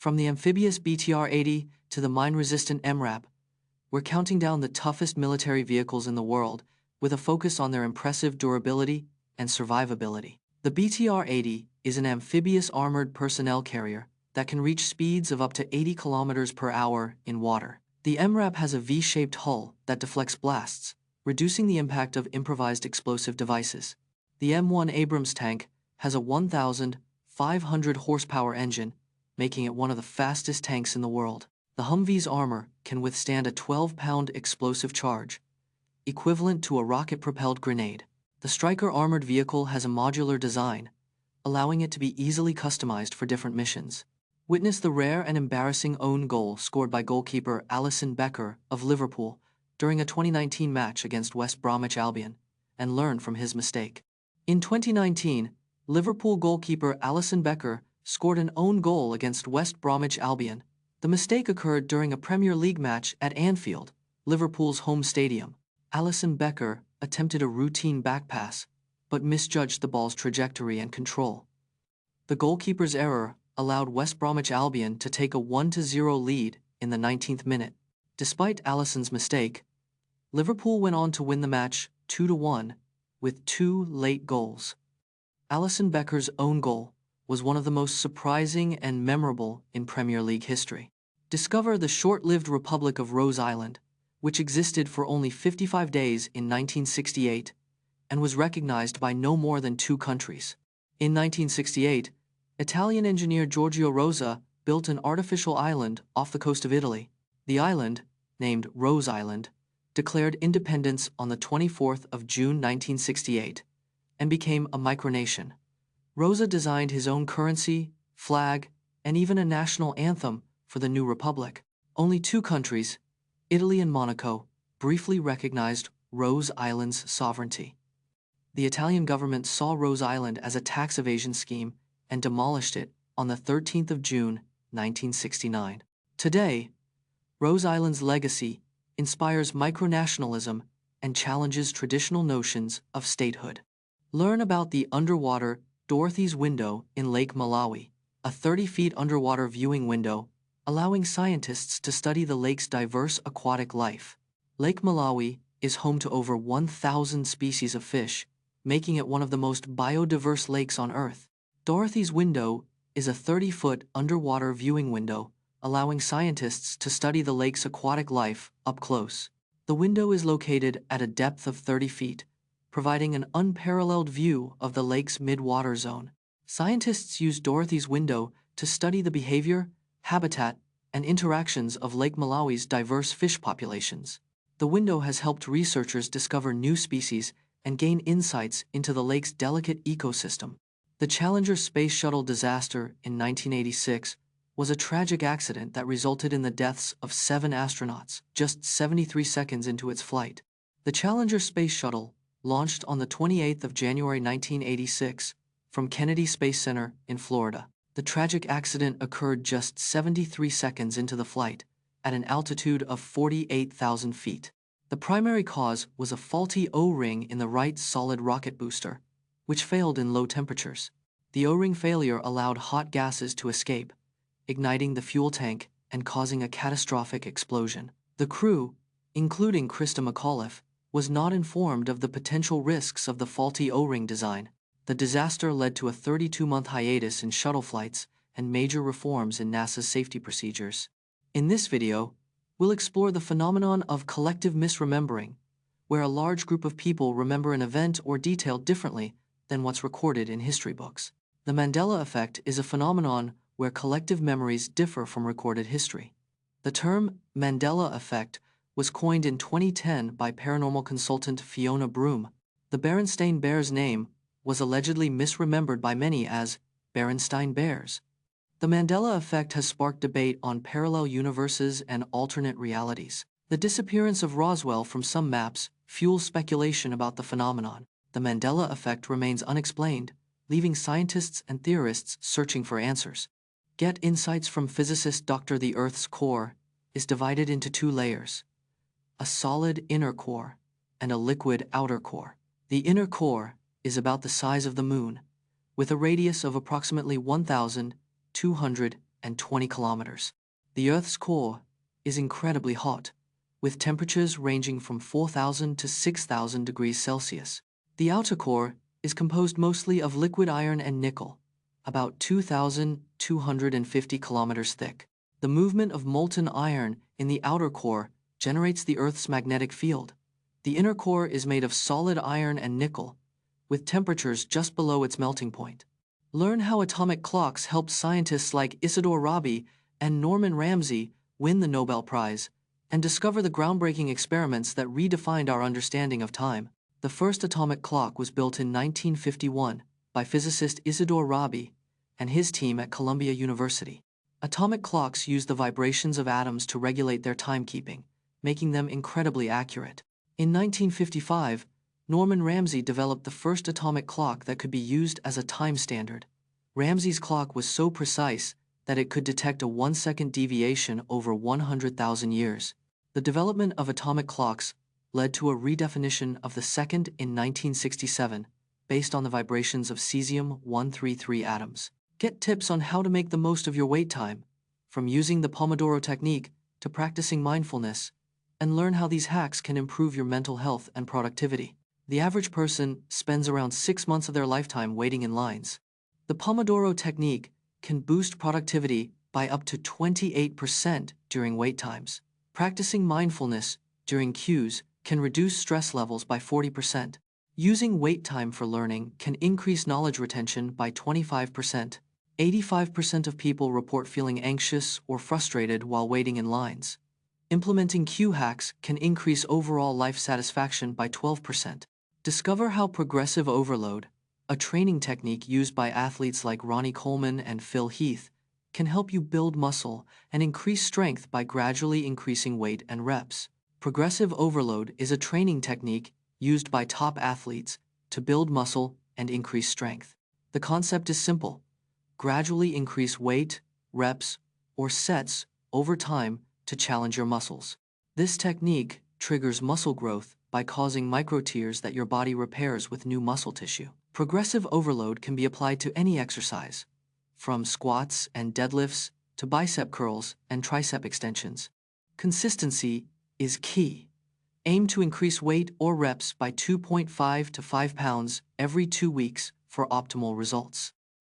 From the amphibious BTR-80 to the mine-resistant MRAP, we're counting down the toughest military vehicles in the world, with a focus on their impressive durability and survivability. The BTR-80 is an amphibious armored personnel carrier that can reach speeds of up to 80 kilometers per hour in water. The MRAP has a V-shaped hull that deflects blasts, reducing the impact of improvised explosive devices. The M1 Abrams tank has a 1,500 horsepower engine, making it one of the fastest tanks in the world. The Humvee's armor can withstand a 12-pound explosive charge, equivalent to a rocket-propelled grenade. The Stryker armored vehicle has a modular design, allowing it to be easily customized for different missions. Witness the rare and embarrassing own goal scored by goalkeeper Alisson Becker of Liverpool during a 2019 match against West Bromwich Albion, and learn from his mistake. In 2019, Liverpool goalkeeper Alisson Becker scored an own goal against West Bromwich Albion. The mistake occurred during a Premier League match at Anfield, Liverpool's home stadium. Alisson Becker attempted a routine back pass, but misjudged the ball's trajectory and control. The goalkeeper's error allowed West Bromwich Albion to take a 1-0 lead in the 19th minute. Despite Alisson's mistake, Liverpool went on to win the match 2-1 with 2 late goals. Alisson Becker's own goal was one of the most surprising and memorable in Premier League history. Discover the short-lived Republic of Rose Island, which existed for only 55 days in 1968 and was recognized by no more than 2 countries. In 1968, Italian engineer Giorgio Rosa built an artificial island off the coast of Italy. The island, named Rose Island, declared independence on the 24th of June 1968 and became a micronation. Rosa designed his own currency, flag, and even a national anthem for the new republic. Only 2 countries, Italy and Monaco, briefly recognized Rose Island's sovereignty. The Italian government saw Rose Island as a tax evasion scheme and demolished it on the 13th of June, 1969. Today, Rose Island's legacy inspires micronationalism and challenges traditional notions of statehood. Learn about the underwater Dorothy's window in Lake Malawi, a 30-feet underwater viewing window allowing scientists to study the lake's diverse aquatic life. Lake Malawi is home to over 1,000 species of fish, making it one of the most biodiverse lakes on Earth. Dorothy's window is a 30-foot underwater viewing window, allowing scientists to study the lake's aquatic life up close. The window is located at a depth of 30 feet, providing an unparalleled view of the lake's mid-water zone. Scientists use Dorothy's window to study the behavior, habitat, and interactions of Lake Malawi's diverse fish populations. The window has helped researchers discover new species and gain insights into the lake's delicate ecosystem. The Challenger Space Shuttle disaster in 1986 was a tragic accident that resulted in the deaths of 7 astronauts just 73 seconds into its flight. The Challenger Space Shuttle launched on the 28th of January 1986 from Kennedy Space Center in Florida. The tragic accident occurred just 73 seconds into the flight, at an altitude of 48,000 feet. The primary cause was a faulty O-ring in the right solid rocket booster, which failed in low temperatures. The O-ring failure allowed hot gases to escape, igniting the fuel tank and causing a catastrophic explosion. The crew, including Krista McAuliffe, was not informed of the potential risks of the faulty O-ring design. The disaster led to a 32-month hiatus in shuttle flights and major reforms in NASA's safety procedures. In this video, we'll explore the phenomenon of collective misremembering, where a large group of people remember an event or detail differently than what's recorded in history books. The Mandela effect is a phenomenon where collective memories differ from recorded history. The term Mandela effect was coined in 2010 by paranormal consultant Fiona Broom. The Berenstain Bears name was allegedly misremembered by many as Berenstain Bears. The Mandela effect has sparked debate on parallel universes and alternate realities. The disappearance of Roswell from some maps fuels speculation about the phenomenon. The Mandela effect remains unexplained, leaving scientists and theorists searching for answers. Get insights from physicist Dr. The Earth's core is divided into 2 layers: a solid inner core and a liquid outer core. The inner core is about the size of the Moon, with a radius of approximately 1,200 120 kilometers. The Earth's core is incredibly hot, with temperatures ranging from 4,000 to 6,000 degrees Celsius. The outer core is composed mostly of liquid iron and nickel, about 2,250 kilometers thick. The movement of molten iron in the outer core generates the Earth's magnetic field. The inner core is made of solid iron and nickel, with temperatures just below its melting point. Learn how atomic clocks helped scientists like Isidore Rabi and Norman Ramsay win the Nobel Prize, and discover the groundbreaking experiments that redefined our understanding of time. The first atomic clock was built in 1951 by physicist Isidore Rabi and his team at Columbia University. Atomic clocks use the vibrations of atoms to regulate their timekeeping, making them incredibly accurate. In 1955, Norman Ramsay developed the first atomic clock that could be used as a time standard. Ramsay's clock was so precise that it could detect a 1-second deviation over 100,000 years. The development of atomic clocks led to a redefinition of the second in 1967, based on the vibrations of cesium-133 atoms. Get tips on how to make the most of your wait time, from using the Pomodoro technique to practicing mindfulness, and learn how these hacks can improve your mental health and productivity. The average person spends around 6 months of their lifetime waiting in lines. The Pomodoro technique can boost productivity by up to 28% during wait times. Practicing mindfulness during queues can reduce stress levels by 40%. Using wait time for learning can increase knowledge retention by 25%. 85% of people report feeling anxious or frustrated while waiting in lines. Implementing queue hacks can increase overall life satisfaction by 12%. Discover how progressive overload, a training technique used by athletes like Ronnie Coleman and Phil Heath, can help you build muscle and increase strength by gradually increasing weight and reps. Progressive overload is a training technique used by top athletes to build muscle and increase strength. The concept is simple: gradually increase weight, reps, or sets over time to challenge your muscles. This technique triggers muscle growth by causing micro-tears that your body repairs with new muscle tissue. Progressive overload can be applied to any exercise, from squats and deadlifts to bicep curls and tricep extensions. Consistency is key. Aim to increase weight or reps by 2.5 to 5 pounds every 2 weeks for optimal results.